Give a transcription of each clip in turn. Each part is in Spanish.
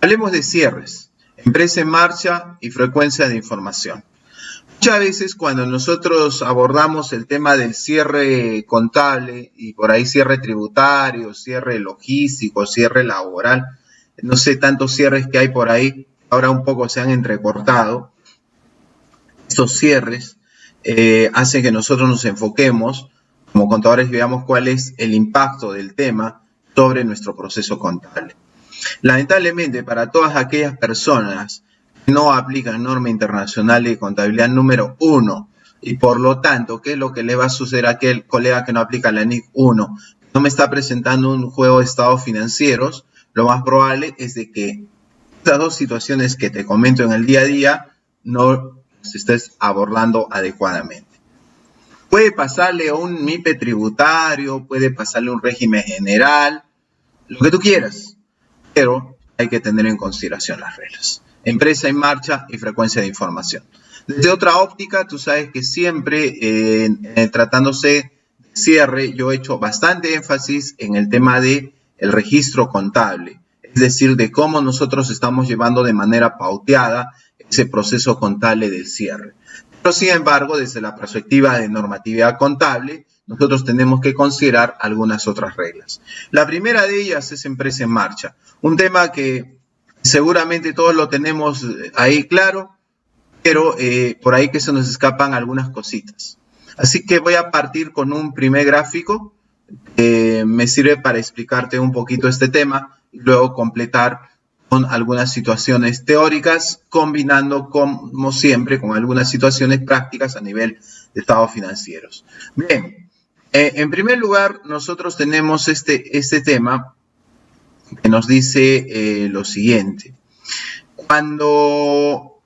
Hablemos de cierres, empresa en marcha y frecuencia de información. Muchas veces cuando nosotros abordamos el tema del cierre contable y por ahí cierre tributario, cierre logístico, cierre laboral, no sé, tantos cierres que hay por ahí, ahora un poco se han entrecortado. Estos cierres hacen que nosotros nos enfoquemos como contadores y veamos cuál es el impacto del tema sobre nuestro proceso contable. Lamentablemente, para todas aquellas personas que no aplican norma internacional de contabilidad número 1 y por lo tanto, ¿qué es lo que le va a suceder a aquel colega que no aplica la NIC 1? No me está presentando un juego de estados financieros, lo más probable es de que estas dos situaciones que te comento en el día a día no se estés abordando adecuadamente. Puede pasarle un MIPE tributario, puede pasarle un régimen general, lo que tú quieras, pero hay que tener en consideración las reglas. Empresa en marcha y frecuencia de información. Desde otra óptica, tú sabes que siempre tratándose de cierre, yo he hecho bastante énfasis en el tema del registro contable, es decir, de cómo nosotros estamos llevando de manera pauteada ese proceso contable del cierre. Pero sin embargo, desde la perspectiva de normatividad contable, nosotros tenemos que considerar algunas otras reglas. La primera de ellas es empresa en marcha, un tema que seguramente todos lo tenemos ahí claro, pero por ahí que se nos escapan algunas cositas. Así que voy a partir con un primer gráfico que me sirve para explicarte un poquito este tema y luego completar con algunas situaciones teóricas, combinando, como siempre, con algunas situaciones prácticas a nivel de estados financieros. Bien, en primer lugar, nosotros tenemos este tema que nos dice lo siguiente. Cuando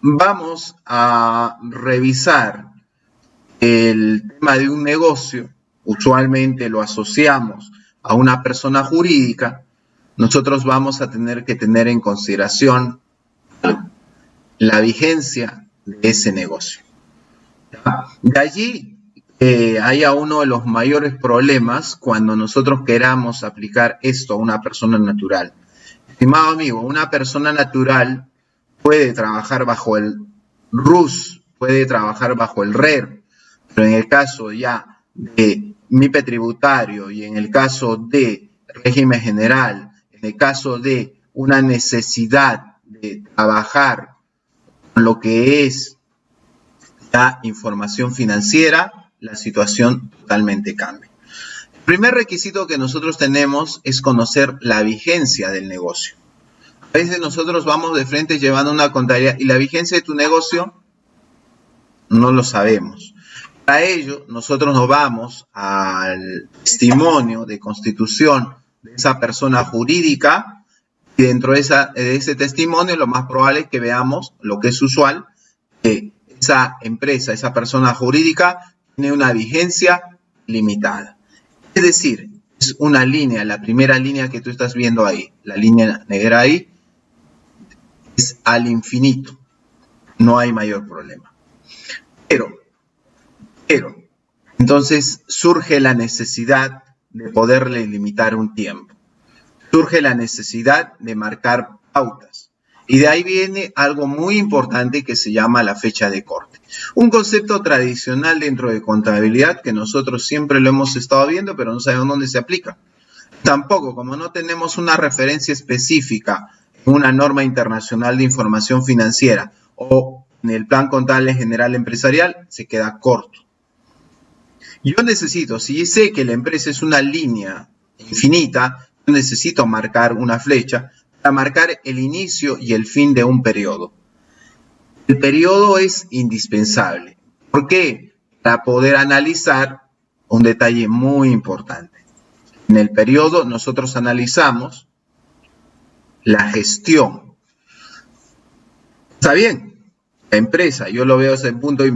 vamos a revisar el tema de un negocio, usualmente lo asociamos a una persona jurídica, nosotros vamos a tener que tener en consideración la vigencia de ese negocio. De allí haya uno de los mayores problemas cuando nosotros queramos aplicar esto a una persona natural. Estimado amigo, una persona natural puede trabajar bajo el RUS, puede trabajar bajo el RER, pero en el caso ya de MIPE tributario y en el caso de régimen general, en el caso de una necesidad de trabajar con lo que es la información financiera, la situación totalmente cambia. El primer requisito que nosotros tenemos es conocer la vigencia del negocio. A veces nosotros vamos de frente llevando una contabilidad y la vigencia de tu negocio no lo sabemos. Para ello, nosotros nos vamos al testimonio de constitución de esa persona jurídica y dentro de ese testimonio lo más probable es que veamos lo que es usual, que esa empresa, esa persona jurídica tiene una vigencia limitada. Es decir, es una línea, la primera línea que tú estás viendo ahí, la línea negra ahí, es al infinito. No hay mayor problema. Pero, entonces surge la necesidad de poderle limitar un tiempo. Surge la necesidad de marcar pautas. Y de ahí viene algo muy importante que se llama la fecha de corte. Un concepto tradicional dentro de contabilidad que nosotros siempre lo hemos estado viendo, pero no sabemos dónde se aplica. Tampoco, como no tenemos una referencia específica en una norma internacional de información financiera o en el plan contable general empresarial, se queda corto. Yo necesito, si sé que la empresa es una línea infinita, yo necesito marcar una flecha para marcar el inicio y el fin de un periodo. El periodo es indispensable. ¿Por qué? Para poder analizar un detalle muy importante. En el periodo nosotros analizamos la gestión. Está bien, la empresa, yo lo veo desde el punto de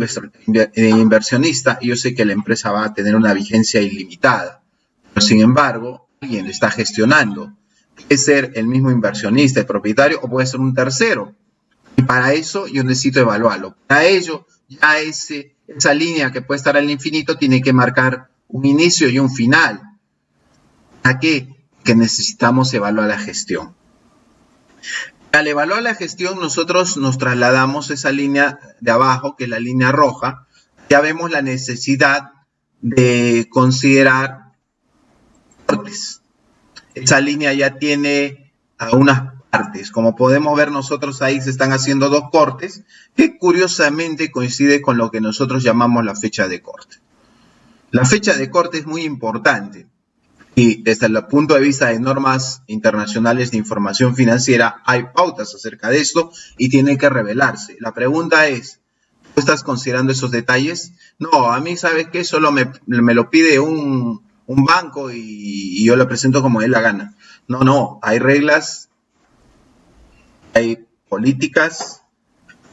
inversionista y yo sé que la empresa va a tener una vigencia ilimitada. Pero sin embargo, alguien está gestionando. Puede ser el mismo inversionista, el propietario, o puede ser un tercero. Y para eso yo necesito evaluarlo. Para ello, ya esa línea que puede estar al infinito tiene que marcar un inicio y un final. ¿Para qué? Que necesitamos evaluar la gestión. Al evaluar la gestión, nosotros nos trasladamos esa línea de abajo, que es la línea roja. Ya vemos la necesidad de considerar cortes. Esa línea ya tiene unas partes. Como podemos ver nosotros, ahí se están haciendo 2 cortes, que curiosamente coincide con lo que nosotros llamamos la fecha de corte. La fecha de corte es muy importante. Y desde el punto de vista de normas internacionales de información financiera, hay pautas acerca de esto y tienen que revelarse. La pregunta es, ¿tú estás considerando esos detalles? No, a mí, ¿sabes qué? Solo me lo pide un banco y yo lo presento como él la gana. No, hay reglas, hay políticas,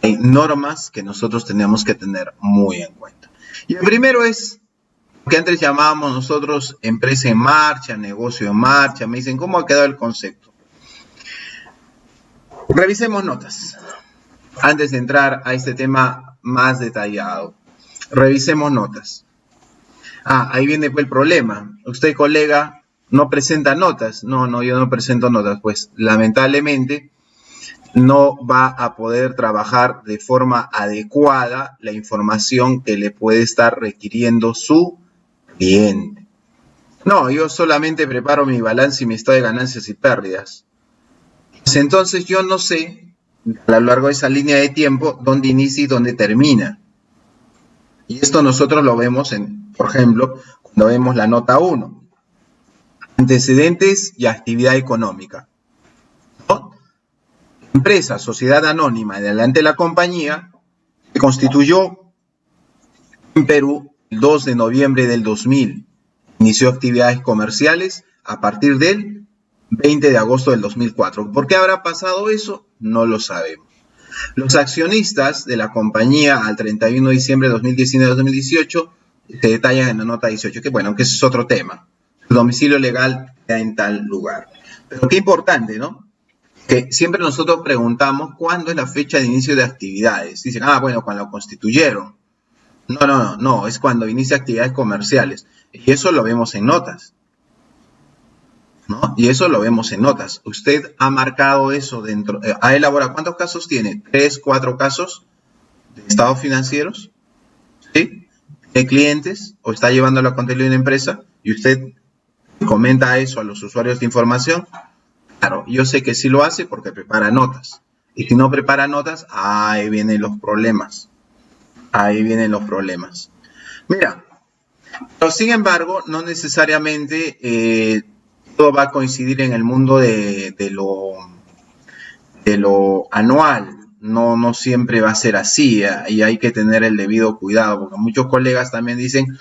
hay normas que nosotros tenemos que tener muy en cuenta. Y el primero es que antes llamábamos nosotros empresa en marcha, negocio en marcha. Me dicen, ¿cómo ha quedado el concepto? Revisemos notas. Antes de entrar a este tema más detallado, revisemos notas. Ahí viene el problema. Usted, colega, no presenta notas. No, yo no presento notas. Pues, lamentablemente, no va a poder trabajar de forma adecuada la información que le puede estar requiriendo su cliente. No, yo solamente preparo mi balance y mi estado de ganancias y pérdidas. Pues entonces yo no sé, a lo largo de esa línea de tiempo, dónde inicia y dónde termina. Y esto nosotros lo vemos por ejemplo, cuando vemos la nota 1. Antecedentes y actividad económica. ¿No? Empresa, sociedad anónima, delante de la compañía, se constituyó en Perú el 2 de noviembre del 2000. Inició actividades comerciales a partir del 20 de agosto del 2004. ¿Por qué habrá pasado eso? No lo sabemos. Los accionistas de la compañía al 31 de diciembre de 2019-2018 se detallan en la nota 18, que bueno, aunque ese es otro tema. El domicilio legal queda en tal lugar. Pero qué importante, ¿no? Que siempre nosotros preguntamos cuándo es la fecha de inicio de actividades. Dicen, bueno, cuando lo constituyeron. No, es cuando inicia actividades comerciales. Y eso lo vemos en notas. ¿No? Y eso lo vemos en notas. Usted ha marcado eso dentro, ha elaborado, ¿cuántos casos tiene? 3, 4 casos de estados financieros, ¿sí? ¿De clientes? ¿O está llevando la contabilidad de una empresa? Y usted comenta eso a los usuarios de información. Claro, yo sé que sí lo hace porque prepara notas. Y si no prepara notas, ahí vienen los problemas. Ahí vienen los problemas. Mira, pero sin embargo, no necesariamente todo va a coincidir en el mundo de lo anual. No siempre va a ser así, y hay que tener el debido cuidado, porque muchos colegas también dicen,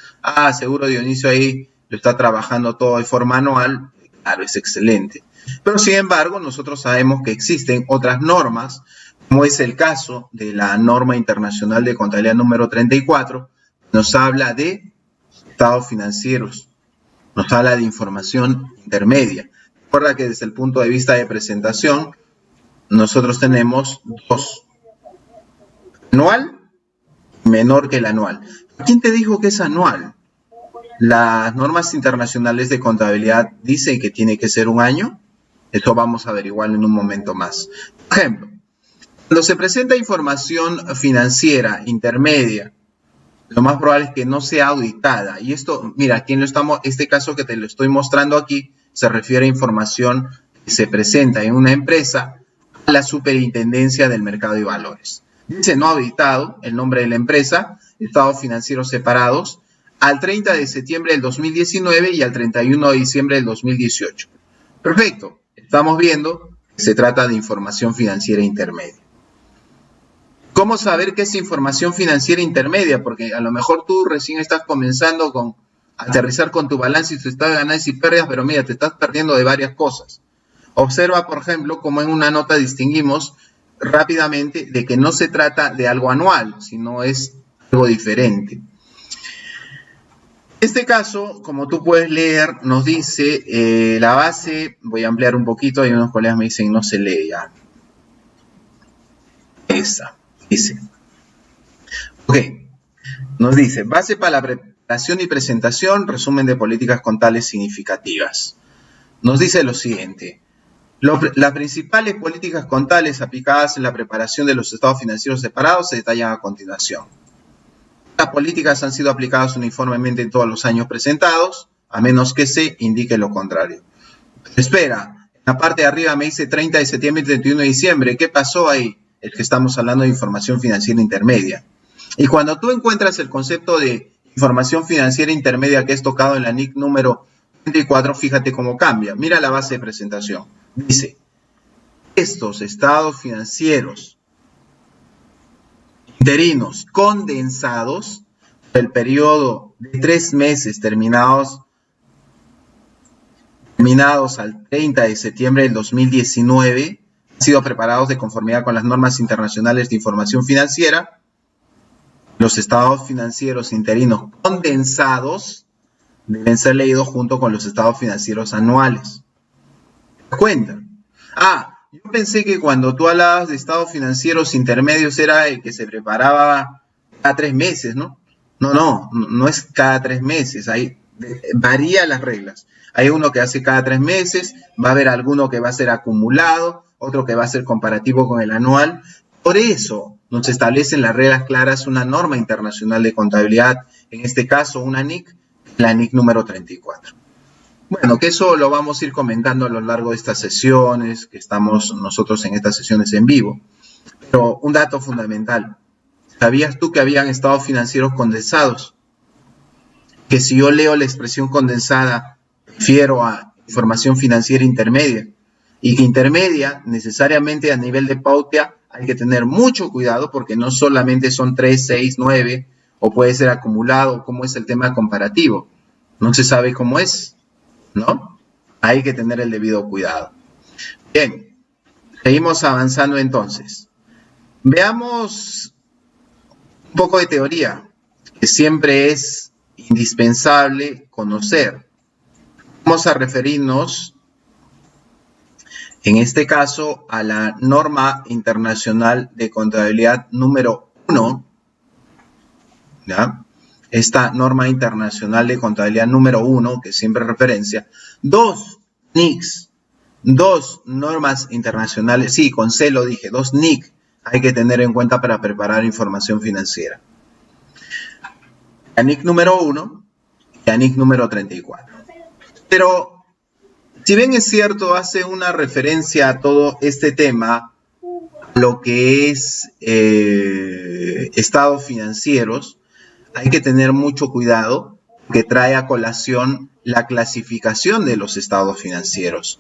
seguro Dionisio ahí lo está trabajando todo de forma anual. Claro, es excelente. Pero sin embargo, nosotros sabemos que existen otras normas, como es el caso de la norma internacional de contabilidad número 34, nos habla de estados financieros, nos habla de información intermedia. Recuerda que desde el punto de vista de presentación, nosotros tenemos 2. Anual, menor que el anual. ¿Quién te dijo que es anual? Las normas internacionales de contabilidad dicen que tiene que ser un año. Esto vamos a averiguar en un momento más. Por ejemplo, cuando se presenta información financiera intermedia, lo más probable es que no sea auditada. Y esto, mira, este caso que te lo estoy mostrando aquí se refiere a información que se presenta en una empresa a la Superintendencia del Mercado de Valores. Dice no auditado, el nombre de la empresa, estados financieros separados, al 30 de septiembre del 2019 y al 31 de diciembre del 2018. Perfecto. Estamos viendo que se trata de información financiera intermedia. ¿Cómo saber qué es información financiera intermedia? Porque a lo mejor tú recién estás comenzando a aterrizar con tu balance y tu estado de ganancias y pérdidas, pero mira, te estás perdiendo de varias cosas. Observa, por ejemplo, cómo en una nota distinguimos rápidamente de que no se trata de algo anual, sino es algo diferente. En este caso, como tú puedes leer, nos dice la base, voy a ampliar un poquito, hay unos colegas me dicen no se lee ya. Esa, dice. Ok, nos dice, base para la preparación y presentación, resumen de políticas contables significativas. Nos dice lo siguiente, Las principales políticas contables aplicadas en la preparación de los estados financieros separados se detallan a continuación. Las políticas han sido aplicadas uniformemente en todos los años presentados, a menos que se indique lo contrario. Pero espera, en la parte de arriba me dice 30 de septiembre y 31 de diciembre. ¿Qué pasó ahí? El que estamos hablando de información financiera intermedia. Y cuando tú encuentras el concepto de información financiera intermedia que es tocado en la NIC número 34, fíjate cómo cambia. Mira la base de presentación. Dice, estos estados financieros interinos condensados del periodo de 3 meses terminados al 30 de septiembre del 2019 han sido preparados de conformidad con las normas internacionales de información financiera. Los estados financieros interinos condensados deben ser leídos junto con los estados financieros anuales. ¿Te das cuenta? Yo pensé que cuando tú hablabas de estados financieros intermedios era el que se preparaba cada 3 meses, ¿no? No es cada 3 meses, ahí varía las reglas. Hay uno que hace cada 3 meses, va a haber alguno que va a ser acumulado, otro que va a ser comparativo con el anual. Por eso nos establecen las reglas claras una norma internacional de contabilidad, en este caso una NIC, la NIC número 34. Bueno, que eso lo vamos a ir comentando a lo largo de estas sesiones, que estamos nosotros en estas sesiones en vivo. Pero un dato fundamental, ¿sabías tú que habían estados financieros condensados? Que si yo leo la expresión condensada, refiero a información financiera intermedia. Y que intermedia, necesariamente a nivel de pauta, hay que tener mucho cuidado porque no solamente son 3, 6, 9, o puede ser acumulado, como es el tema comparativo. No se sabe cómo es, ¿no? Hay que tener el debido cuidado. Bien, seguimos avanzando entonces. Veamos un poco de teoría, que siempre es indispensable conocer. Vamos a referirnos, en este caso, a la norma internacional de contabilidad número 1, ¿ya? Esta norma internacional de contabilidad número 1, que siempre referencia, 2 NICs, 2 normas internacionales, sí, con C lo dije, 2 NIC hay que tener en cuenta para preparar información financiera. La NIC número 1 y la NIC número 34. Pero, si bien es cierto, hace una referencia a todo este tema, lo que es estados financieros, hay que tener mucho cuidado que trae a colación la clasificación de los estados financieros.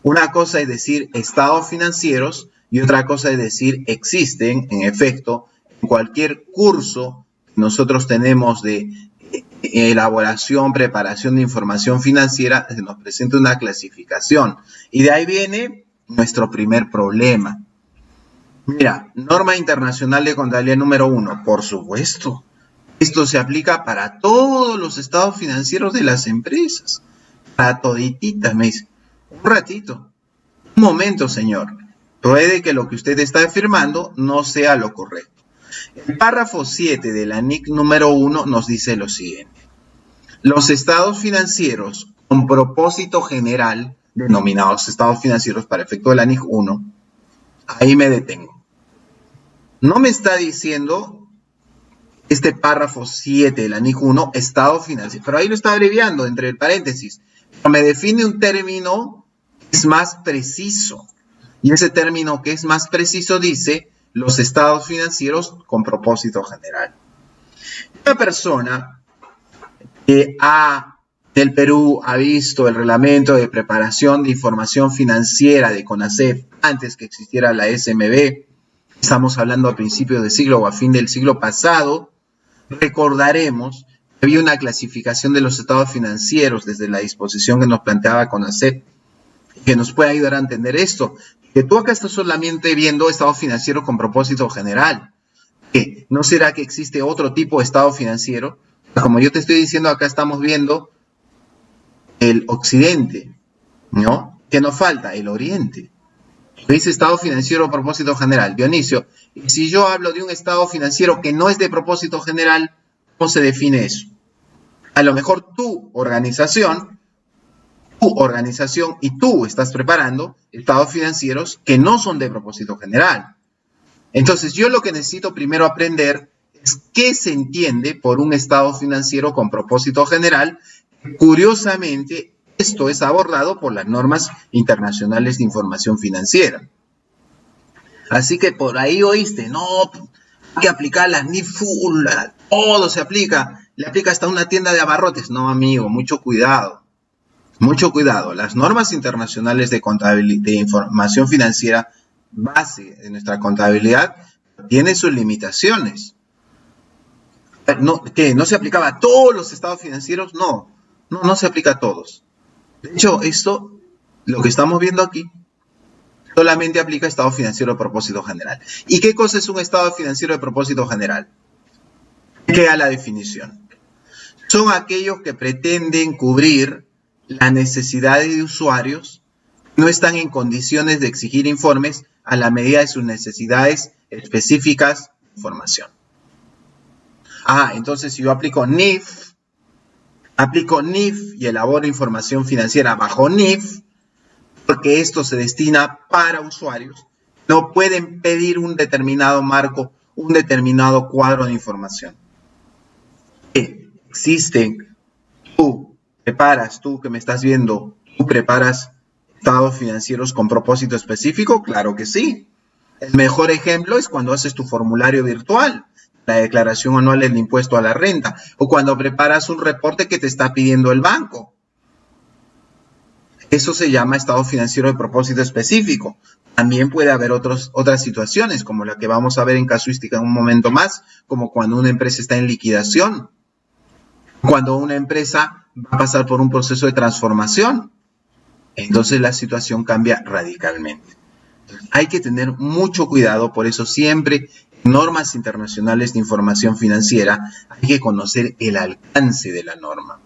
Una cosa es decir estados financieros y otra cosa es decir existen, en efecto, en cualquier curso que nosotros tenemos de elaboración, preparación de información financiera, se nos presenta una clasificación. Y de ahí viene nuestro primer problema. Mira, norma internacional de contabilidad número 1, por supuesto. Esto se aplica para todos los estados financieros de las empresas. Para todititas, me dice. Un ratito. Un momento, señor. Puede que lo que usted está afirmando no sea lo correcto. El párrafo 7 de la NIC número 1 nos dice lo siguiente. Los estados financieros con propósito general, denominados estados financieros para efecto de la NIC 1, ahí me detengo. No me está diciendo este párrafo 7 de la NIC 1, estado financiero, pero ahí lo está abreviando entre el paréntesis. Pero me define un término que es más preciso. Y ese término que es más preciso dice los estados financieros con propósito general. Una persona que del Perú ha visto el reglamento de preparación de información financiera de CONACEF antes que existiera la SMB, estamos hablando a principios del siglo o a fin del siglo pasado, recordaremos que había una clasificación de los estados financieros desde la disposición que nos planteaba CONACEF, que nos puede ayudar a entender esto. Que tú acá estás solamente viendo estados financieros con propósito general. ¿Qué? ¿No será que existe otro tipo de estado financiero? Como yo te estoy diciendo, acá estamos viendo el occidente, ¿no? ¿Qué nos falta? El oriente. Dice estado financiero a propósito general. Dionisio, si yo hablo de un estado financiero que no es de propósito general, ¿cómo se define eso? A lo mejor tu organización, tu organización y tú estás preparando estados financieros que no son de propósito general. Entonces, yo lo que necesito primero aprender es qué se entiende por un estado financiero con propósito general. Curiosamente, esto es abordado por las normas internacionales de información financiera. Así que por ahí oíste, no, hay que aplicar las NIF full, todo se aplica, le aplica hasta una tienda de abarrotes. No, amigo, mucho cuidado. Mucho cuidado, las normas internacionales de información financiera, base de nuestra contabilidad, tienen sus limitaciones. ¿Qué? ¿No se aplicaba a todos los estados financieros? No se aplica a todos. De hecho, esto, lo que estamos viendo aquí, solamente aplica a estado financiero de propósito general. ¿Y qué cosa es un estado financiero de propósito general? Queda la definición. Son aquellos que pretenden cubrir las necesidades de usuarios, no están en condiciones de exigir informes a la medida de sus necesidades específicas de información. Entonces si yo aplico NIF y elaboro información financiera bajo NIF, porque esto se destina para usuarios, no pueden pedir un determinado marco, un determinado cuadro de información. Existen, tú que me estás viendo, tú preparas estados financieros con propósito específico, claro que sí. El mejor ejemplo es cuando haces tu formulario virtual, la declaración anual del impuesto a la renta, o cuando preparas un reporte que te está pidiendo el banco. Eso se llama estado financiero de propósito específico. También puede haber otras situaciones, como la que vamos a ver en casuística en un momento más, como cuando una empresa está en liquidación, cuando una empresa va a pasar por un proceso de transformación. Entonces la situación cambia radicalmente. Hay que tener mucho cuidado, por eso siempre en normas internacionales de información financiera hay que conocer el alcance de la norma.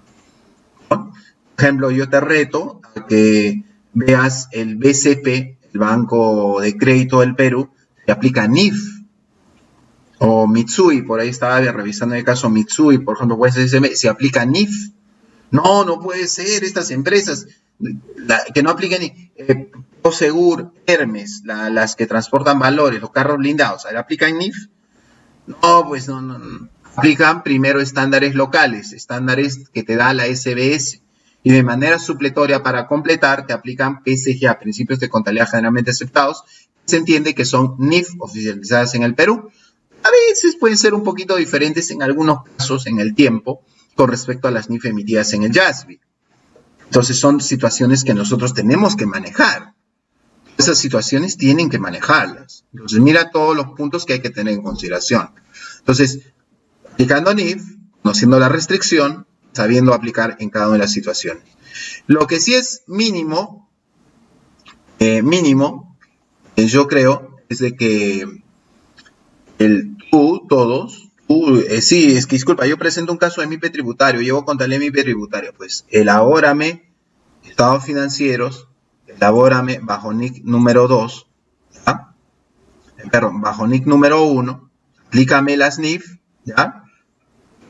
¿No? Por ejemplo, yo te reto a que veas el BCP, el Banco de Crédito del Perú, que aplica NIF. O Mitsui, por ahí estaba revisando el caso Mitsui, por ejemplo, pues se aplica NIF. No puede ser, estas empresas que no apliquen Prosegur, Hermes, las que transportan valores, los carros blindados, ¿aplican NIF? No, pues no. Aplican primero estándares locales, estándares que te da la SBS, y de manera supletoria para completar te aplican PCGA, principios de contabilidad generalmente aceptados. Se entiende que son NIF oficializadas en el Perú. A veces pueden ser un poquito diferentes en algunos casos en el tiempo con respecto a las NIF emitidas en el JASB. Entonces son situaciones que nosotros tenemos que manejar. Esas situaciones tienen que manejarlas. Entonces mira todos los puntos que hay que tener en consideración. Entonces, aplicando NIF, conociendo la restricción, sabiendo aplicar en cada una de las situaciones. Lo que sí es mínimo, yo creo, es de que sí, es que disculpa, yo presento un caso de MIPE tributario, llevo contabilidad MIPE tributario, pues elabórame estados financieros, elabórame bajo NIC número 2, ¿ya? Perdón, bajo NIC número 1, aplícame las NIF, ¿ya?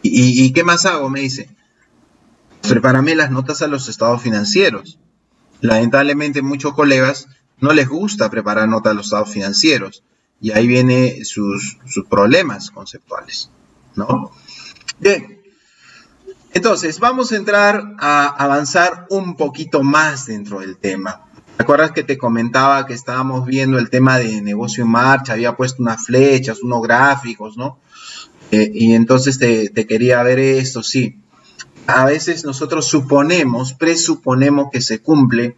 ¿Y qué más hago? Me dice, prepárame las notas a los estados financieros. Lamentablemente muchos colegas no les gusta preparar notas a los estados financieros. Y ahí vienen sus problemas conceptuales, ¿no? Bien, entonces vamos a entrar a avanzar un poquito más dentro del tema. ¿Te acuerdas que te comentaba que estábamos viendo el tema de negocio en marcha? Había puesto unas flechas, unos gráficos, ¿no? Y entonces te quería ver esto, sí. A veces nosotros presuponemos que se cumple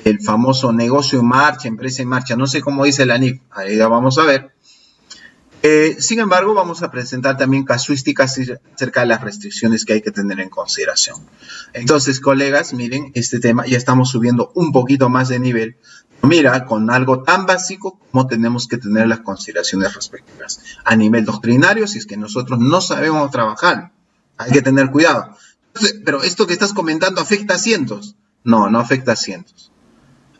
el famoso negocio en marcha, empresa en marcha, no sé cómo dice la NIF, ahí la vamos a ver. Sin embargo, vamos a presentar también casuísticas acerca de las restricciones que hay que tener en consideración. Entonces, colegas, miren, este tema ya estamos subiendo un poquito más de nivel. Mira, con algo tan básico como tenemos que tener las consideraciones respectivas. A nivel doctrinario, si es que nosotros no sabemos trabajar, hay que tener cuidado. Entonces, pero esto que estás comentando afecta a cientos. No afecta a cientos.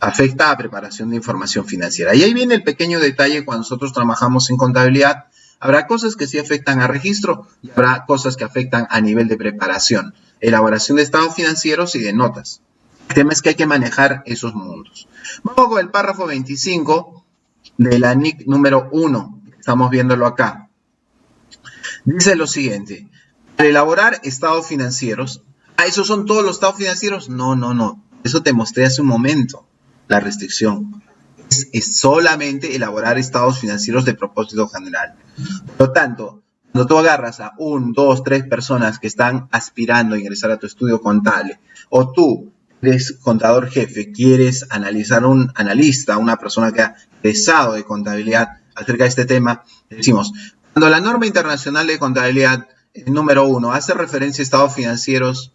Afecta a preparación de información financiera. Y ahí viene el pequeño detalle cuando nosotros trabajamos en contabilidad. Habrá cosas que sí afectan a registro y habrá cosas que afectan a nivel de preparación, elaboración de estados financieros y de notas. El tema es que hay que manejar esos mundos. Vamos con el párrafo 25 de la NIC número 1. Estamos viéndolo acá. Dice lo siguiente. Al elaborar estados financieros. ¿Esos son todos los estados financieros? No. Eso te mostré hace un momento. La restricción. Es solamente elaborar estados financieros de propósito general. Por lo tanto, cuando tú agarras a 1, 2, 3 personas que están aspirando a ingresar a tu estudio contable, o tú eres contador jefe, quieres analizar un analista, una persona que ha egresado de contabilidad acerca de este tema, decimos, cuando la norma internacional de contabilidad número 1 hace referencia a estados financieros,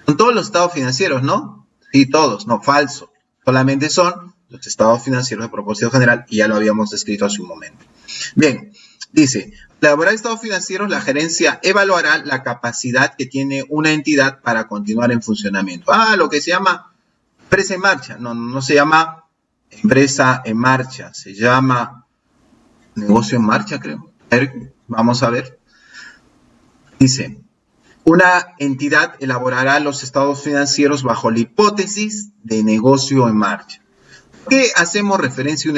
son todos los estados financieros, ¿no? Sí, todos, no, falso. Solamente son los estados financieros de propósito general y ya lo habíamos descrito hace un momento. Bien, dice, al elaborar estados financieros, la gerencia evaluará la capacidad que tiene una entidad para continuar en funcionamiento. Lo que se llama empresa en marcha. No se llama empresa en marcha, se llama negocio en marcha, creo. A ver, vamos a ver. Dice, una entidad elaborará los estados financieros bajo la hipótesis de negocio en marcha. ¿Por qué hacemos referencia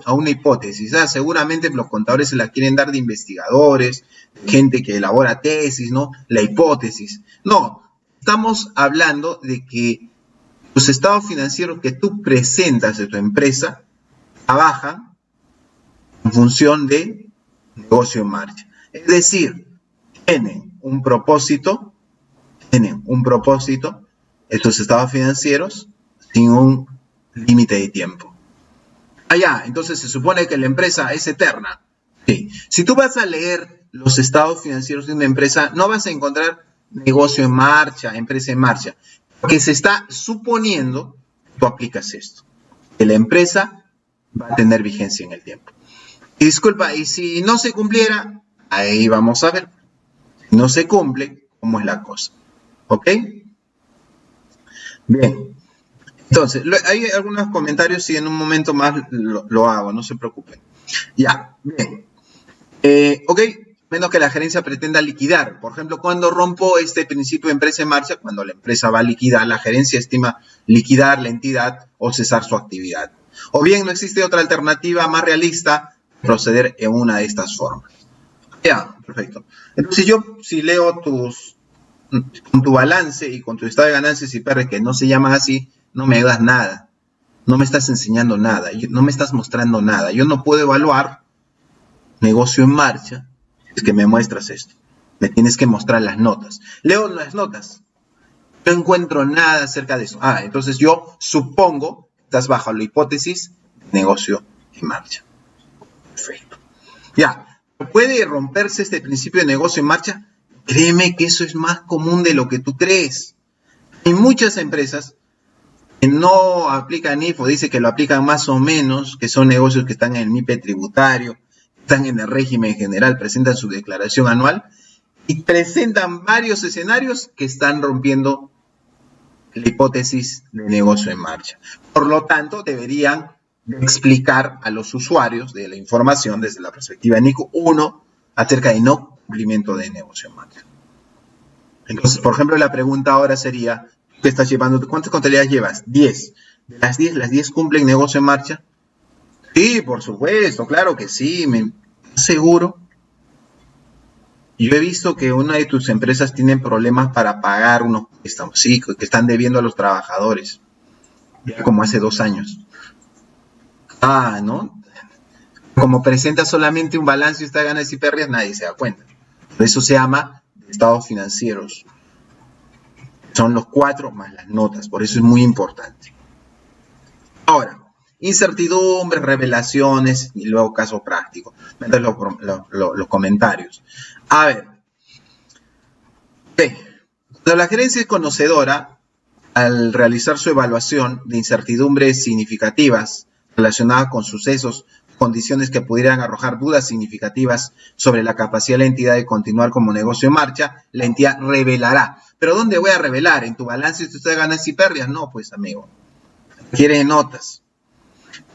a una hipótesis? Seguramente los contadores se la quieren dar de investigadores, gente que elabora tesis, ¿no? La hipótesis. No, estamos hablando de que los estados financieros que tú presentas de tu empresa trabajan en función de negocio en marcha. Es decir, tienen un propósito, estos estados financieros, sin un límite de tiempo. Entonces se supone que la empresa es eterna. Sí. Si tú vas a leer los estados financieros de una empresa, no vas a encontrar negocio en marcha, empresa en marcha, porque se está suponiendo que tú aplicas esto, que la empresa va a tener vigencia en el tiempo. Y disculpa, y si no se cumpliera, ahí vamos a ver. Si no se cumple, ¿cómo es la cosa? ¿Ok? Bien. Entonces, hay algunos comentarios y en un momento más lo hago, no se preocupen. Ya, bien. Ok, menos que la gerencia pretenda liquidar. Por ejemplo, cuando rompo este principio de empresa en marcha, cuando la empresa va a liquidar, la gerencia estima liquidar la entidad o cesar su actividad. O bien no existe otra alternativa más realista, proceder en una de estas formas. Ya, perfecto. Entonces si leo con tu balance y con tu estado de ganancias y PR que no se llaman así, no me das nada, no me estás enseñando nada, no me estás mostrando nada. Yo no puedo evaluar negocio en marcha si es que me muestras esto. Me tienes que mostrar las notas. Leo las notas, no encuentro nada acerca de eso. Entonces yo supongo que estás bajo la hipótesis de negocio en marcha. Perfecto. Ya, ¿puede romperse este principio de negocio en marcha? Créeme que eso es más común de lo que tú crees. Hay muchas empresas que no aplican IFO, dice que lo aplican más o menos, que son negocios que están en el MIPE tributario, están en el régimen general, presentan su declaración anual y presentan varios escenarios que están rompiendo la hipótesis de negocio en marcha. Por lo tanto, deberían explicar a los usuarios de la información desde la perspectiva de NIC 1 acerca de no cumplimiento de negocio en marcha. Entonces, por ejemplo, la pregunta ahora sería, ¿qué estás llevando? ¿Cuántas contabilidades llevas? 10. ¿De las 10, las 10 cumplen negocio en marcha? Sí, por supuesto, claro que sí, seguro. Yo he visto que una de tus empresas tienen problemas para pagar unos préstamos, sí, que están debiendo a los trabajadores, ya como hace 2 años. ¿No? Como presenta solamente un balance y está ganas y pérdidas, nadie se da cuenta. Por eso se llama estados financieros. Son los 4 más las notas, por eso es muy importante. Ahora, incertidumbres, revelaciones y luego caso práctico. Entonces los comentarios. A ver. Cuando la gerencia es conocedora, al realizar su evaluación de incertidumbres significativas relacionadas con sucesos, condiciones que pudieran arrojar dudas significativas sobre la capacidad de la entidad de continuar como negocio en marcha, la entidad revelará. ¿Pero dónde voy a revelar? ¿En tu balance de ustedes ganas y pérdidas? No, pues amigo. Quiere notas.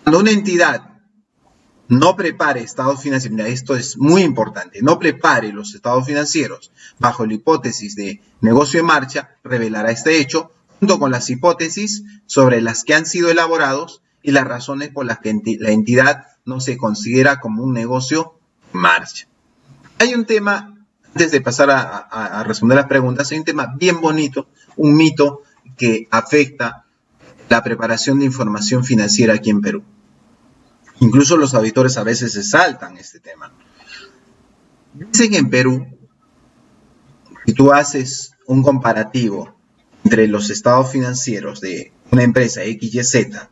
Cuando una entidad no prepare estados financieros, mira, esto es muy importante, no prepare los estados financieros bajo la hipótesis de negocio en marcha, revelará este hecho, junto con las hipótesis sobre las que han sido elaborados y las razones por las que la entidad no se considera como un negocio en marcha. Hay un tema, antes de pasar a responder las preguntas, hay un tema bien bonito, un mito que afecta la preparación de información financiera aquí en Perú. Incluso los auditores a veces se saltan este tema. Dicen que en Perú, si tú haces un comparativo entre los estados financieros de una empresa XYZ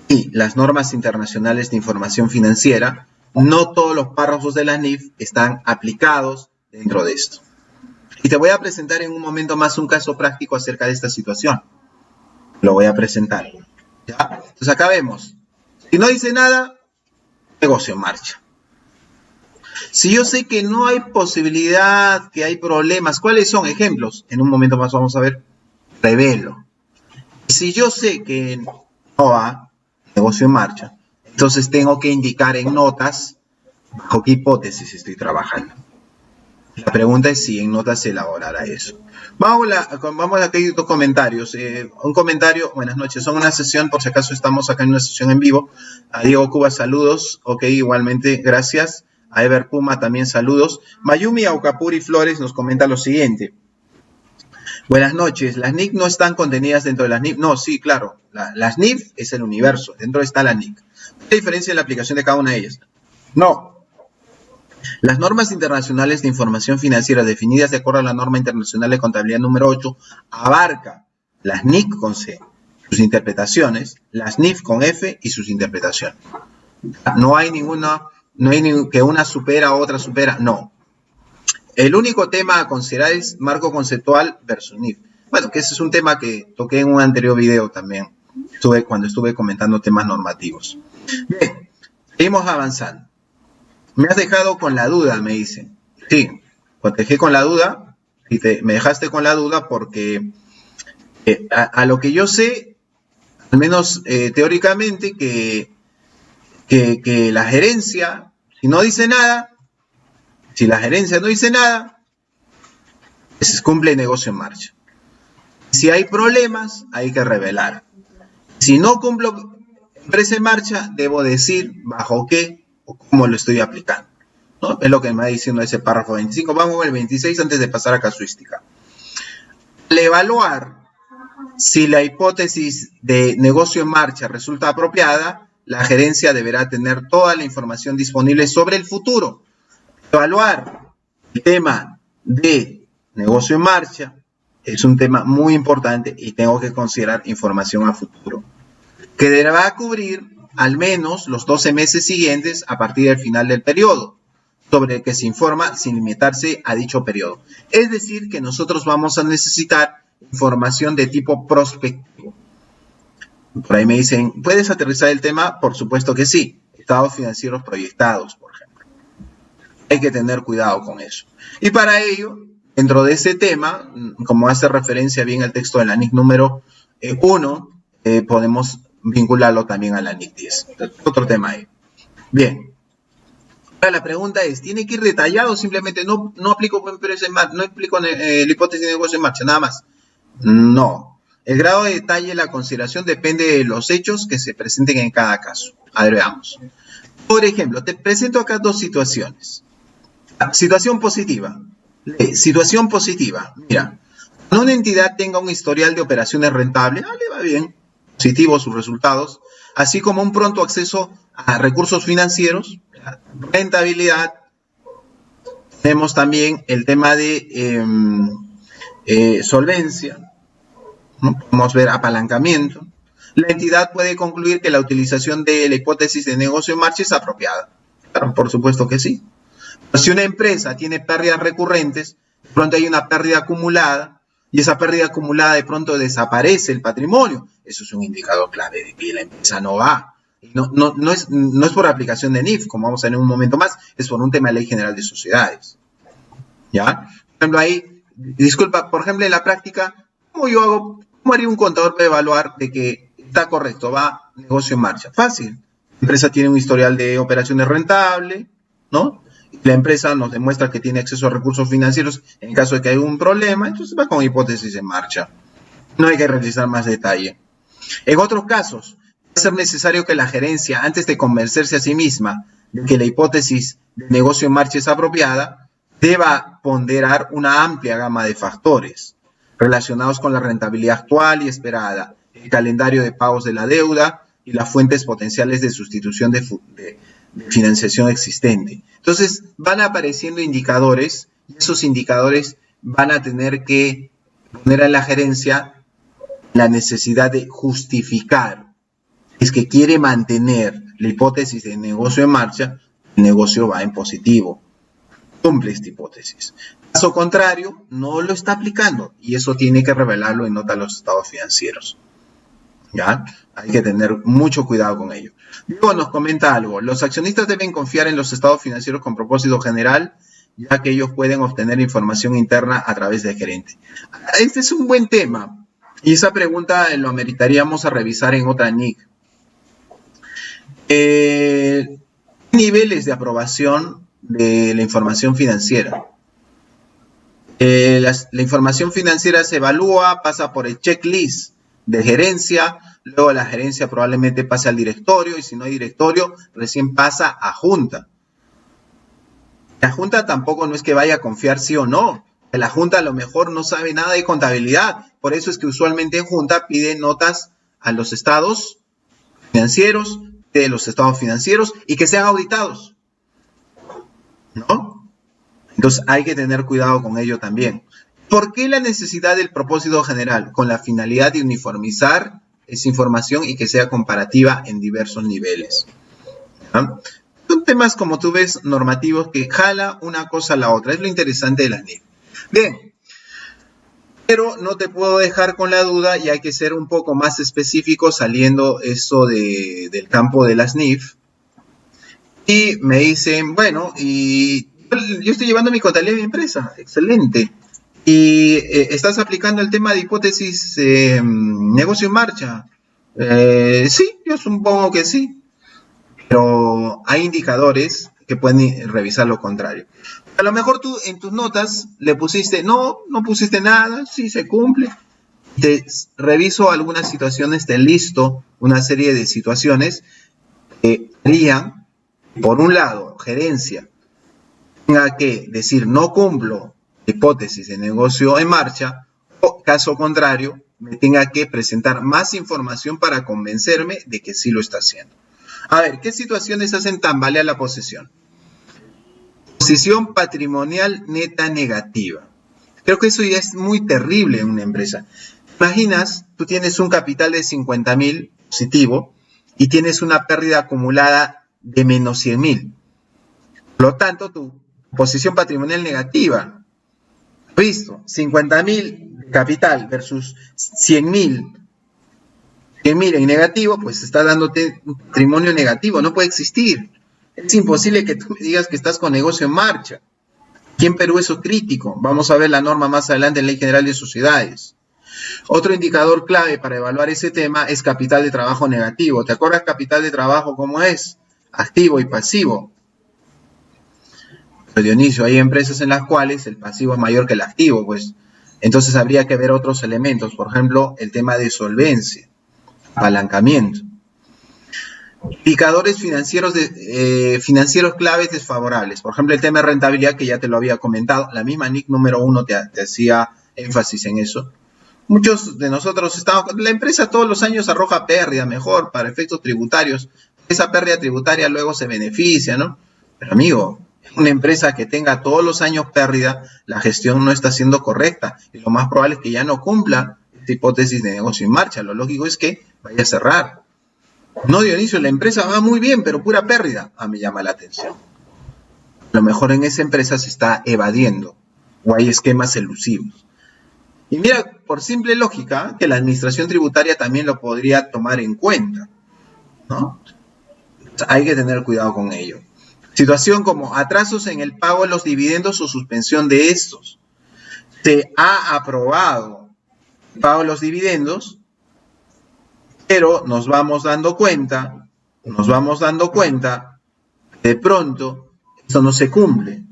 y las normas internacionales de información financiera, no todos los párrafos de la NIF están aplicados dentro de esto. Y te voy a presentar en un momento más un caso práctico acerca de esta situación. Lo voy a presentar. ¿Ya? Entonces acá vemos. Si no dice nada, negocio en marcha. Si yo sé que no hay posibilidad, que hay problemas, ¿cuáles son ejemplos? En un momento más vamos a ver. Revelo. Si yo sé que no va, negocio en marcha, entonces tengo que indicar en notas bajo qué hipótesis estoy trabajando. La pregunta es si en notas se elaborará eso. Vamos a aquellos dos comentarios. Un comentario, buenas noches, son una sesión, por si acaso estamos acá en una sesión en vivo. A Diego Cuba, saludos. Ok, igualmente, gracias. A Ever Puma también saludos. Mayumi Aucapuri Flores nos comenta lo siguiente. Buenas noches, las NIC no están contenidas dentro de las NIF. No, sí, claro. Las NIF es el universo, dentro está la NIC. ¿Qué diferencia en la aplicación de cada una de ellas? No. Las normas internacionales de información financiera definidas de acuerdo a la norma internacional de contabilidad número 8 abarca las NIC con C, sus interpretaciones, las NIF con F y sus interpretaciones. No hay ninguna, que una supera a otra supera, no. El único tema a considerar es marco conceptual versus NIF. Bueno, que ese es un tema que toqué en un anterior video también, cuando estuve comentando temas normativos. Bien, seguimos avanzando. Me has dejado con la duda, me dicen. Sí, pues te dejé con la duda, y me dejaste con la duda porque a lo que yo sé, al menos teóricamente, que la gerencia, si no dice nada, si la gerencia no dice nada, se cumple el negocio en marcha. Si hay problemas, hay que revelar. Si no cumplo empresa en marcha, debo decir bajo qué o cómo lo estoy aplicando, ¿no? Es lo que me va diciendo ese párrafo 25. Vamos a ver el 26 antes de pasar a casuística. Al evaluar si la hipótesis de negocio en marcha resulta apropiada, la gerencia deberá tener toda la información disponible sobre el futuro. Evaluar el tema de negocio en marcha es un tema muy importante y tengo que considerar información a futuro, que deberá cubrir al menos los 12 meses siguientes a partir del final del periodo, sobre el que se informa sin limitarse a dicho periodo. Es decir, que nosotros vamos a necesitar información de tipo prospectivo. Por ahí me dicen, ¿puedes aterrizar el tema? Por supuesto que sí. Estados financieros proyectados, por ejemplo. Hay que tener cuidado con eso. Y para ello, dentro de ese tema, como hace referencia bien el texto de la NIC número 1, podemos vincularlo también a la NIC 10. Otro tema ahí. Bien. Ahora la pregunta es, ¿tiene que ir detallado? Simplemente no aplico no aplico la hipótesis de negocio en marcha, nada más. No. El grado de detalle y la consideración depende de los hechos que se presenten en cada caso. A ver, veamos. Por ejemplo, te presento acá dos situaciones. Situación positiva. Situación positiva. Mira, cuando una entidad tenga un historial de operaciones rentable, le va bien, positivos sus resultados, así como un pronto acceso a recursos financieros, rentabilidad. Tenemos también el tema de solvencia, ¿no? Podemos ver apalancamiento. La entidad puede concluir que la utilización de la hipótesis de negocio en marcha es apropiada. Claro, por supuesto que sí. Si una empresa tiene pérdidas recurrentes, de pronto hay una pérdida acumulada, y esa pérdida acumulada de pronto desaparece el patrimonio, eso es un indicador clave de que la empresa no va. No es por aplicación de NIF, como vamos a ver en un momento más, es por un tema de Ley General de Sociedades. ¿Ya? Por ejemplo, ahí, disculpa, por ejemplo, en la práctica, ¿cómo haría un contador para evaluar de que está correcto, va negocio en marcha? Fácil. La empresa tiene un historial de operaciones rentable, ¿no? La empresa nos demuestra que tiene acceso a recursos financieros en caso de que haya un problema, entonces va con hipótesis en marcha. no hay que realizar más detalle. En otros casos, va a ser necesario que la gerencia, antes de convencerse a sí misma de que la hipótesis de negocio en marcha es apropiada, deba ponderar una amplia gama de factores relacionados con la rentabilidad actual y esperada, el calendario de pagos de la deuda y las fuentes potenciales de sustitución de financiación existente. Entonces, van apareciendo indicadores y esos indicadores van a tener que poner a la gerencia la necesidad de justificar. Es que quiere mantener la hipótesis de negocio en marcha, el negocio va en positivo. Cumple esta hipótesis. Caso contrario, no lo está aplicando y eso tiene que revelarlo en nota a los estados financieros. ¿Ya? Hay que tener mucho cuidado con ello. Diego nos comenta algo. Los accionistas deben confiar en los estados financieros con propósito general, ya que ellos pueden obtener información interna a través del gerente. Este es un buen tema y esa pregunta lo ameritaríamos a revisar en otra NIC. Niveles de aprobación de la información financiera. La información financiera se evalúa, pasa por el checklist de gerencia, luego la gerencia probablemente pasa al directorio y si no hay directorio, recién pasa a junta. La junta tampoco no es que vaya a confiar sí o no. La junta a lo mejor no sabe nada de contabilidad, por eso es que usualmente en junta pide notas a los estados financieros, de los estados financieros y que sean auditados, ¿no? Entonces hay que tener cuidado con ello también. ¿Por qué la necesidad del propósito general? Con la finalidad de uniformizar esa información y que sea comparativa en diversos niveles. ¿Ah? Son temas, como tú ves, normativos que jala una cosa a la otra. Es lo interesante de las NIF. Bien, pero no te puedo dejar con la duda y hay que ser un poco más específico saliendo eso del campo de las NIF. Y me dicen, bueno, y yo estoy llevando mi contabilidad de mi empresa. Excelente. Y estás aplicando el tema de hipótesis negocio en marcha. Sí, yo supongo que sí. Pero hay indicadores que pueden revisar lo contrario. A lo mejor tú en tus notas le pusiste, no pusiste nada, sí se cumple. Te reviso algunas situaciones, te listo una serie de situaciones que harían, por un lado, gerencia tenga que decir no cumplo hipótesis de negocio en marcha, o caso contrario, me tenga que presentar más información para convencerme de que sí lo está haciendo. A ver, ¿qué situaciones hacen tambalear la posición? Posición patrimonial neta negativa. Creo que eso ya es muy terrible en una empresa. Imaginas, tú tienes un capital de 50.000 positivo y tienes una pérdida acumulada de menos 100.000. Por lo tanto, tu posición patrimonial negativa. Visto, 50.000 capital versus 100.000 en negativo, pues está dándote un patrimonio negativo, no puede existir. Es imposible que tú me digas que estás con negocio en marcha. Aquí en Perú eso es crítico. Vamos a ver la norma más adelante en Ley General de Sociedades. Otro indicador clave para evaluar ese tema es capital de trabajo negativo. ¿Te acuerdas capital de trabajo cómo es? Activo y pasivo. Pero Dionisio, hay empresas en las cuales el pasivo es mayor que el activo, pues. Entonces habría que ver otros elementos, por ejemplo, el tema de solvencia, apalancamiento. Indicadores financieros, financieros claves desfavorables. Por ejemplo, el tema de rentabilidad, que ya te lo había comentado. La misma NIC número 1 te hacía énfasis en eso. Muchos de nosotros estamos... La empresa todos los años arroja pérdida, mejor, para efectos tributarios. Esa pérdida tributaria luego se beneficia, ¿no? Pero amigo, una empresa que tenga todos los años pérdida, la gestión no está siendo correcta. Y lo más probable es que ya no cumpla esta hipótesis de negocio en marcha. Lo lógico es que vaya a cerrar. No, Dionisio, la empresa va muy bien, pero pura pérdida. Me llama la atención. A lo mejor en esa empresa se está evadiendo o hay esquemas elusivos. Y mira, por simple lógica, que la administración tributaria también lo podría tomar en cuenta, ¿no? Hay que tener cuidado con ello. Situación como atrasos en el pago de los dividendos o suspensión de estos. Se ha aprobado el pago de los dividendos, pero nos vamos dando cuenta, de pronto, esto no se cumple.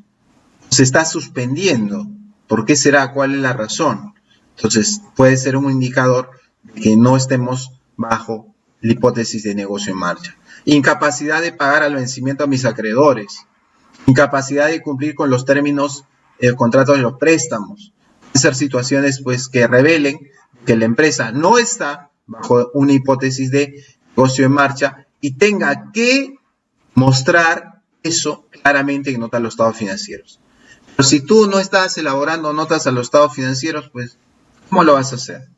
Se está suspendiendo. ¿Por qué será? ¿Cuál es la razón? Entonces, puede ser un indicador de que no estemos bajo la hipótesis de negocio en marcha. Incapacidad de pagar al vencimiento a mis acreedores. Incapacidad de cumplir con los términos del contrato de los préstamos. Pueden ser situaciones pues, que revelen que la empresa no está bajo una hipótesis de negocio en marcha y tenga que mostrar eso claramente en notas a los estados financieros. Pero si tú no estás elaborando notas a los estados financieros, pues, ¿cómo lo vas a hacer?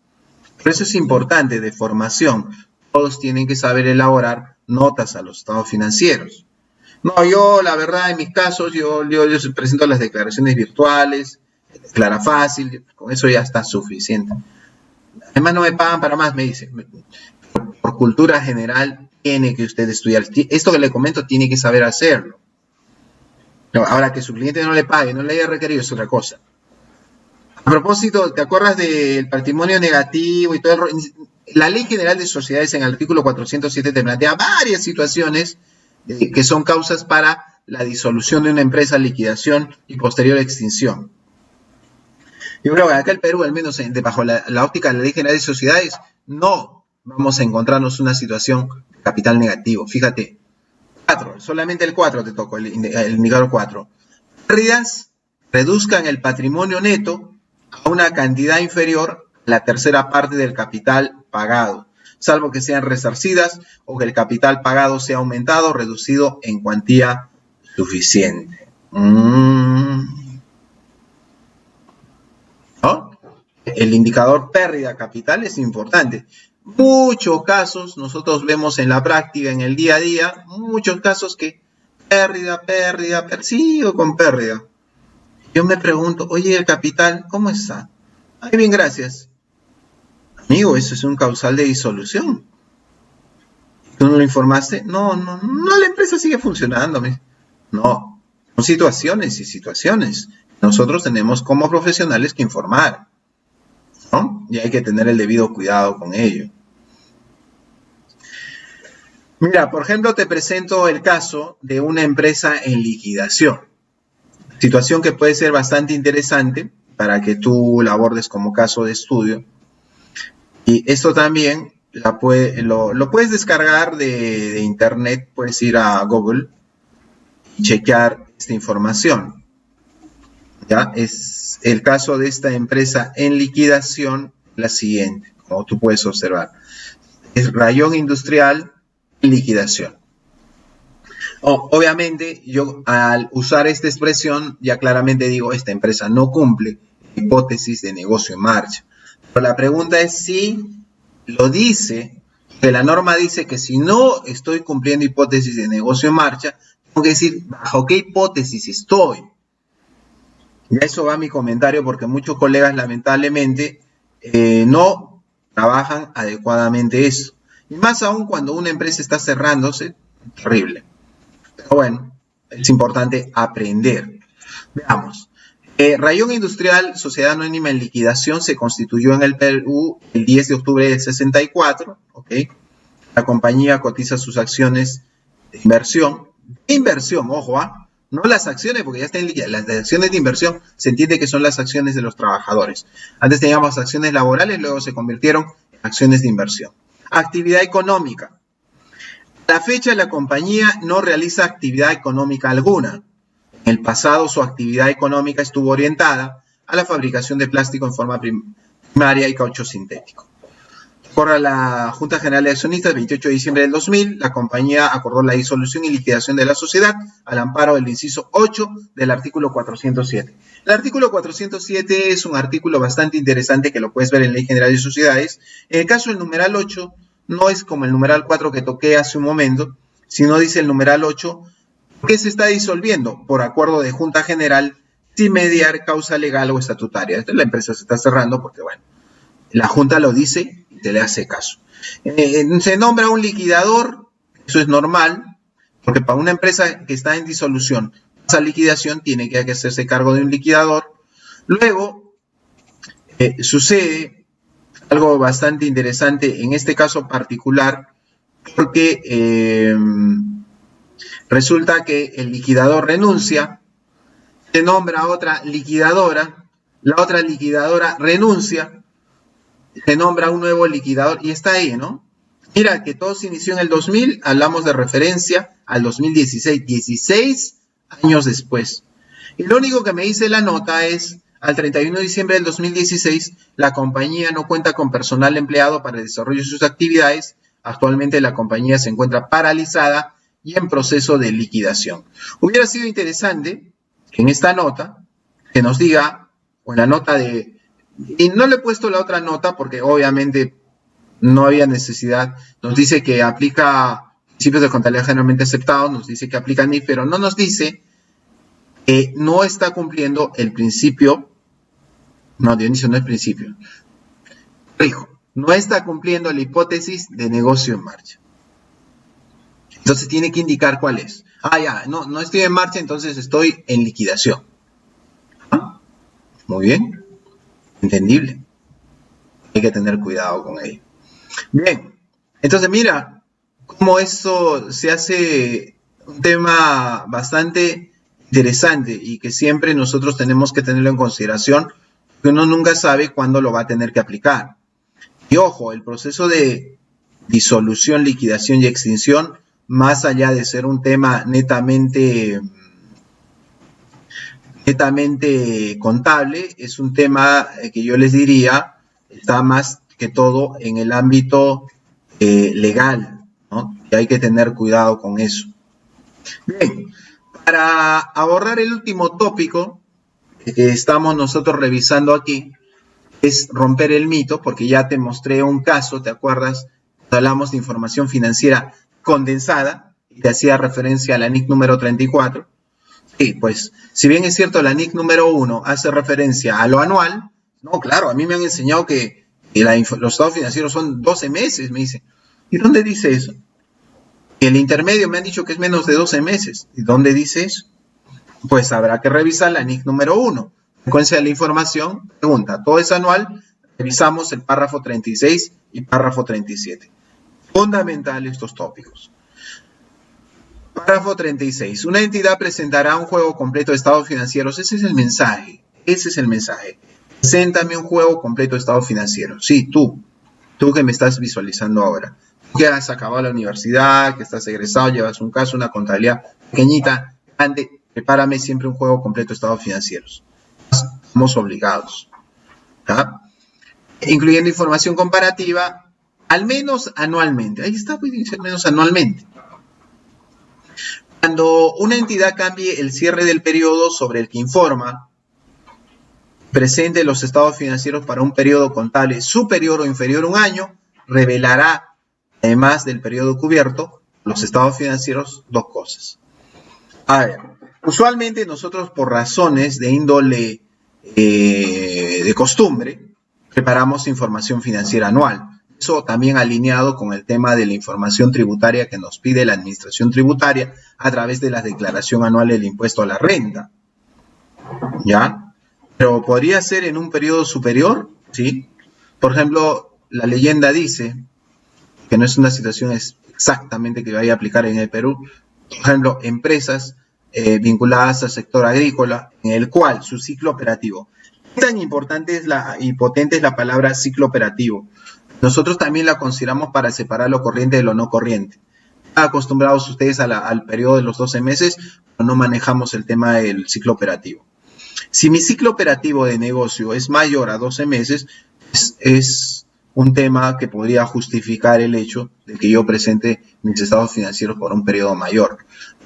Por eso es importante de formación. Todos tienen que saber elaborar notas a los estados financieros. No, yo, la verdad, en mis casos, yo presento las declaraciones virtuales, declara fácil, con eso ya está suficiente. Además, no me pagan para más, me dice. Por cultura general, tiene que usted estudiar. Esto que le comento, tiene que saber hacerlo. Ahora, que su cliente no le pague, no le haya requerido, es otra cosa. A propósito, ¿te acuerdas del patrimonio negativo y todo el... La Ley General de Sociedades en el artículo 407 te plantea varias situaciones que son causas para la disolución de una empresa, liquidación y posterior extinción. Yo creo que acá en el Perú, al menos bajo la óptica de la Ley General de Sociedades, no vamos a encontrarnos una situación de capital negativo. Fíjate, 4, solamente el 4 te tocó, el indicador 4. Pérdidas reduzcan el patrimonio neto a una cantidad inferior a la tercera parte del capital pagado, salvo que sean resarcidas o que el capital pagado sea aumentado o reducido en cuantía suficiente. ¿No? El indicador pérdida capital es importante. Muchos casos nosotros vemos en la práctica, en el día a día, muchos casos que pérdida, sigo con pérdida. Yo me pregunto, oye, el capital, ¿cómo está? Ay, bien, gracias. Amigo, eso es un causal de disolución. ¿Tú no lo informaste? No, la empresa sigue funcionando. No, son situaciones y situaciones. Nosotros tenemos como profesionales que informar, ¿no? Y hay que tener el debido cuidado con ello. Mira, por ejemplo, te presento el caso de una empresa en liquidación. Situación que puede ser bastante interesante para que tú la abordes como caso de estudio. Y esto también lo puedes descargar de internet, puedes ir a Google y chequear esta información. ¿Ya? Es el caso de esta empresa en liquidación, la siguiente, como tú puedes observar. Es Rayón Industrial en liquidación. Obviamente, yo al usar esta expresión, ya claramente digo, esta empresa no cumple hipótesis de negocio en marcha. Pero la pregunta es si lo dice, que la norma dice que si no estoy cumpliendo hipótesis de negocio en marcha, tengo que decir bajo qué hipótesis estoy. Y a eso va mi comentario, porque muchos colegas lamentablemente no trabajan adecuadamente eso. Y más aún cuando una empresa está cerrándose, terrible. Pero bueno, es importante aprender. Veamos. Rayón Industrial, Sociedad Anónima en Liquidación, se constituyó en el Perú el 10 de octubre del 64. ¿Okay? La compañía cotiza sus acciones de inversión. De inversión, ojo, no las acciones, porque ya están liquidadas. Las acciones de inversión se entiende que son las acciones de los trabajadores. Antes teníamos acciones laborales, luego se convirtieron en acciones de inversión. Actividad económica. A la fecha, la compañía no realiza actividad económica alguna. En el pasado, su actividad económica estuvo orientada a la fabricación de plástico en forma primaria y caucho sintético. Por la Junta General de Accionistas, 28 de diciembre del 2000, la compañía acordó la disolución y liquidación de la sociedad al amparo del inciso 8 del artículo 407. El artículo 407 es un artículo bastante interesante que lo puedes ver en Ley General de Sociedades. En el caso del numeral 8, no es como el numeral 4 que toqué hace un momento, sino dice el numeral 8, que se está disolviendo por acuerdo de Junta General sin mediar causa legal o estatutaria. Entonces la empresa se está cerrando porque, bueno, la Junta lo dice y te le hace caso. Se nombra un liquidador, eso es normal, porque para una empresa que está en disolución, esa liquidación tiene que hacerse cargo de un liquidador. Luego, sucede algo bastante interesante en este caso particular, porque resulta que el liquidador renuncia, se nombra otra liquidadora, la otra liquidadora renuncia, se nombra un nuevo liquidador y está ahí, ¿no? Mira que todo se inició en el 2000, hablamos de referencia al 2016, 16 años después. Y lo único que me dice la nota es, al 31 de diciembre del 2016, la compañía no cuenta con personal empleado para el desarrollo de sus actividades. Actualmente la compañía se encuentra paralizada y en proceso de liquidación. Hubiera sido interesante que en esta nota que nos diga, o en la nota de, y no le he puesto la otra nota porque obviamente no había necesidad, nos dice que aplica principios de contabilidad generalmente aceptados, nos dice que aplica NIF, pero no nos dice que no está cumpliendo el principio, no, Dionisio, no es principio, dijo, no está cumpliendo la hipótesis de negocio en marcha. Entonces tiene que indicar cuál es. Ah, ya, no estoy en marcha, entonces estoy en liquidación. ¿Ah? Muy bien, entendible. Hay que tener cuidado con ello. Bien, entonces mira cómo eso se hace un tema bastante interesante y que siempre nosotros tenemos que tenerlo en consideración, que uno nunca sabe cuándo lo va a tener que aplicar. Y ojo, el proceso de disolución, liquidación y extinción, más allá de ser un tema netamente contable, es un tema que yo les diría está más que todo en el ámbito legal, ¿no? Y hay que tener cuidado con eso. Bien, para abordar el último tópico que estamos nosotros revisando aquí, es romper el mito, porque ya te mostré un caso, ¿te acuerdas? Hablamos de información financiera condensada, y te hacía referencia a la NIC número 34. Sí, pues, si bien es cierto, la NIC número 1 hace referencia a lo anual, no, claro, a mí me han enseñado que los estados financieros son 12 meses, me dicen. ¿Y dónde dice eso? Y el intermedio me han dicho que es menos de 12 meses. ¿Y dónde dice eso? Pues habrá que revisar la NIC número 1. Frecuencia de la información, pregunta, ¿todo es anual? Revisamos el párrafo 36 y párrafo 37. Fundamentales estos tópicos. Párrafo 36. Una entidad presentará un juego completo de estados financieros. Ese es el mensaje. Ese es el mensaje. Preséntame un juego completo de estados financieros. Sí, tú que me estás visualizando ahora. Que has acabado la universidad, que estás egresado, llevas un caso, una contabilidad pequeñita, grande. Prepárame siempre un juego completo de estados financieros. Somos obligados. ¿Ah? Incluyendo información comparativa, al menos anualmente. Ahí está, puede ser menos anualmente. Cuando una entidad cambie el cierre del periodo sobre el que informa, presente los estados financieros para un periodo contable superior o inferior a un año, revelará, además del periodo cubierto, los estados financieros, dos cosas. A ver, usualmente nosotros por razones de índole de costumbre, preparamos información financiera anual. Eso también alineado con el tema de la información tributaria que nos pide la administración tributaria a través de la declaración anual del impuesto a la renta. ¿Ya? Pero podría ser en un periodo superior, ¿sí? Por ejemplo, la leyenda dice, que no es una situación exactamente que vaya a aplicar en el Perú, por ejemplo, empresas vinculadas al sector agrícola, en el cual su ciclo operativo, ¿qué tan importante y potente es la palabra ciclo operativo? Nosotros también la consideramos para separar lo corriente de lo no corriente. Están acostumbrados ustedes al periodo de los 12 meses, pero no manejamos el tema del ciclo operativo. Si mi ciclo operativo de negocio es mayor a 12 meses, es un tema que podría justificar el hecho de que yo presente mis estados financieros por un periodo mayor.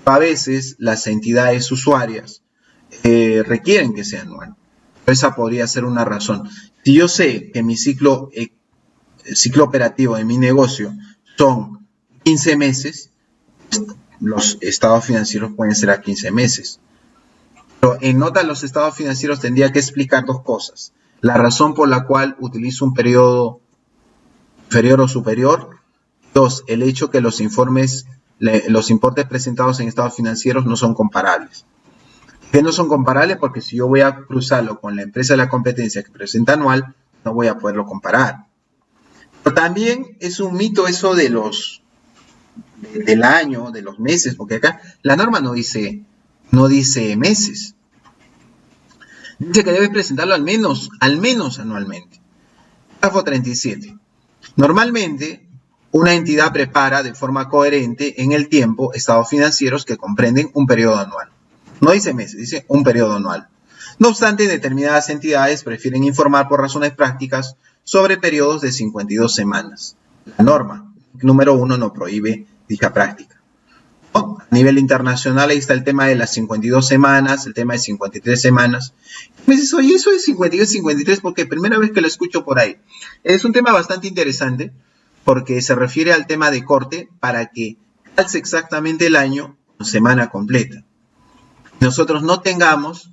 A veces las entidades usuarias requieren que sea anual. Esa podría ser una razón. Si yo sé que mi ciclo operativo de mi negocio son 15 meses, los estados financieros pueden ser a 15 meses. Pero en nota los estados financieros tendría que explicar dos cosas. La razón por la cual utilizo un periodo inferior o superior. Dos, el hecho que los importes presentados en estados financieros no son comparables. ¿Por qué no son comparables? Porque si yo voy a cruzarlo con la empresa de la competencia que presenta anual, no voy a poderlo comparar. Pero también es un mito eso del año, de los meses, porque acá la norma no dice meses. Dice que debes presentarlo al menos anualmente. Párrafo 37. Normalmente, una entidad prepara de forma coherente en el tiempo estados financieros que comprenden un periodo anual. No dice meses, dice un periodo anual. No obstante, determinadas entidades prefieren informar por razones prácticas sobre periodos de 52 semanas. La norma número 1 no prohíbe dicha práctica. ¿No? A nivel internacional, ahí está el tema de las 52 semanas, el tema de 53 semanas. Me dices, oye, eso es 52, 53, porque primera vez que lo escucho por ahí. Es un tema bastante interesante, porque se refiere al tema de corte para que calce exactamente el año con semana completa. Nosotros no tengamos,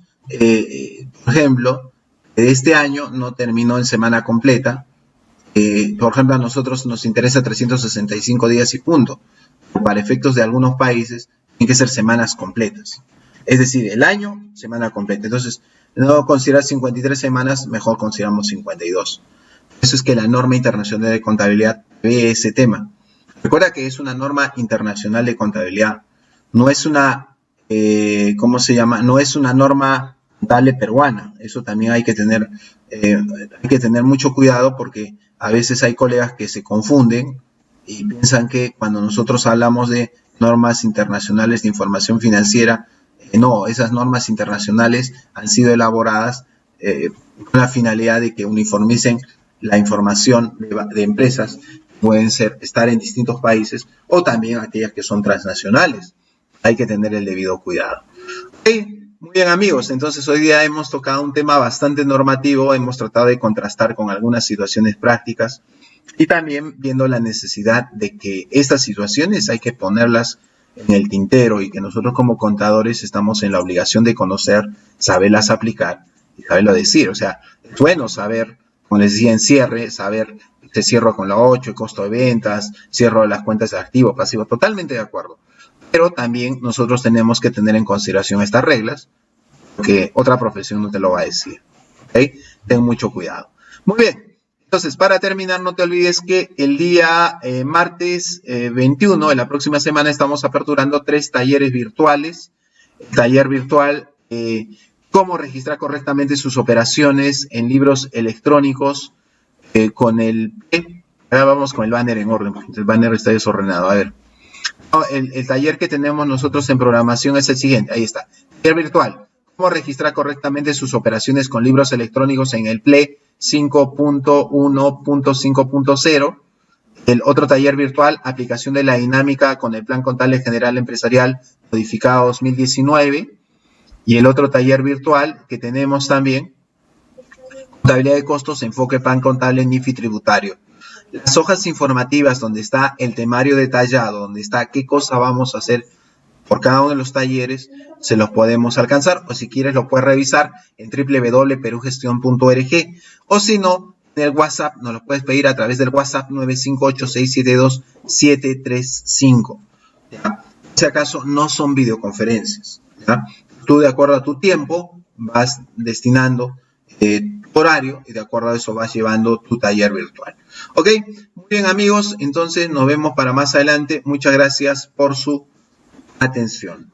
por ejemplo, este año no terminó en semana completa. Por ejemplo, a nosotros nos interesa 365 días y punto. Para efectos de algunos países, tienen que ser semanas completas. Es decir, el año, semana completa. Entonces, no considerar 53 semanas, mejor consideramos 52. Eso es que la norma internacional de contabilidad ve ese tema. Recuerda que es una norma internacional de contabilidad. No es una, ¿cómo se llama? No es una norma contable peruana. Eso también hay que tener mucho cuidado porque a veces hay colegas que se confunden y piensan que cuando nosotros hablamos de normas internacionales de información financiera, no, esas normas internacionales han sido elaboradas con la finalidad de que uniformicen la información de empresas que pueden estar en distintos países o también aquellas que son transnacionales. Hay que tener el debido cuidado. Okay. Muy bien, amigos, entonces hoy día hemos tocado un tema bastante normativo, hemos tratado de contrastar con algunas situaciones prácticas y también viendo la necesidad de que estas situaciones hay que ponerlas en el tintero y que nosotros como contadores estamos en la obligación de conocer, saberlas aplicar y saberlo decir. O sea, es bueno saber, como les decía en cierre, saber te cierro con la 8, el costo de ventas, cierro las cuentas de activo, pasivo, totalmente de acuerdo. Pero también nosotros tenemos que tener en consideración estas reglas, porque otra profesión no te lo va a decir. ¿Okay? Ten mucho cuidado. Muy bien. Entonces, para terminar, no te olvides que el día martes 21 de la próxima semana estamos aperturando 3 talleres virtuales. El taller virtual, cómo registrar correctamente sus operaciones en libros electrónicos con el... ahora vamos con el banner en orden, porque el banner está desordenado. A ver. El taller que tenemos nosotros en programación es el siguiente. Ahí está. Taller virtual. Cómo registrar correctamente sus operaciones con libros electrónicos en el PLE 5.1.5.0. El otro taller virtual, aplicación de la dinámica con el Plan Contable General Empresarial modificado 2019. Y el otro taller virtual que tenemos también, contabilidad de costos, enfoque Plan Contable NIFI tributario. Las hojas informativas donde está el temario detallado, donde está qué cosa vamos a hacer por cada uno de los talleres, se los podemos alcanzar, o si quieres lo puedes revisar en www.perugestion.org, o si no, en el WhatsApp, nos lo puedes pedir a través del WhatsApp 958-672-735. ¿Ya? Si acaso no son videoconferencias, ¿ya? Tú de acuerdo a tu tiempo vas destinando horario y de acuerdo a eso vas llevando tu taller virtual. Ok, muy bien amigos, entonces nos vemos para más adelante. Muchas gracias por su atención.